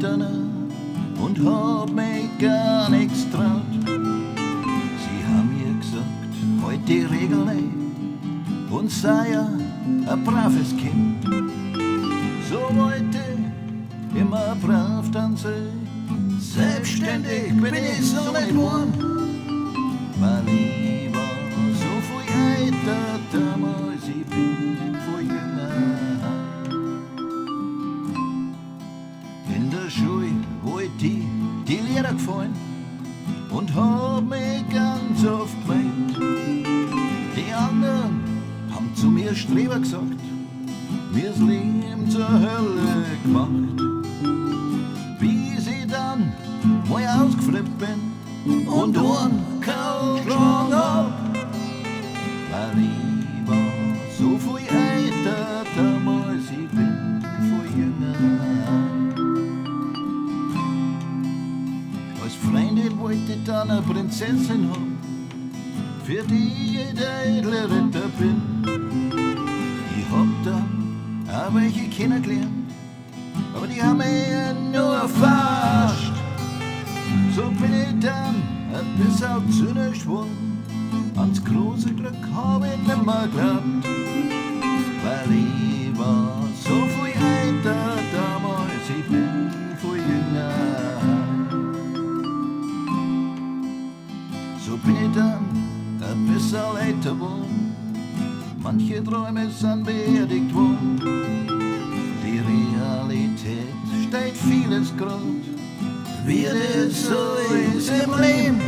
Eltern und hab mich gar nichts traut. Sie haben mir gesagt, halt die Regeln ein und sei ja ein braves Kind. So wollte ich immer brav dann sein. Selbstständig bin ich so nicht geworden, weil ich war so viel älter damals, ich bin viel jünger. In der Schule wollte die Lehrer gefallen und hab mich ganz oft gemeint. Die anderen haben zu mir Streber gesagt, mir's Leben zur Hölle gemacht. Wie sie dann mal ausgeflippt bin und einen geschlagen hab, weil ich war so viel älter damals, ich bin viel jünger. Als Freundin wollte ich dann eine Prinzessin haben, für die ich der edle Ritter bin. Ich hab dann auch welche kennengelernt, aber die haben mich nur verarscht. So bin ich dann ein bisschen zynisch geworden, ans große Glück hab ich nimmer geglaubt, weil ich war so viel älter damals, ich bin viel jünger. So bin ich dann ein bisschen älter geworden, manche Träume sind beerdigt worden. Die Realität steht vieles grad, wie es so ist im Leben,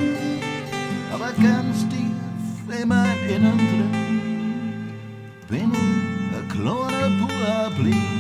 aber ganz tief in meinem Innern drin bin ich ein kleiner Bub geblieben.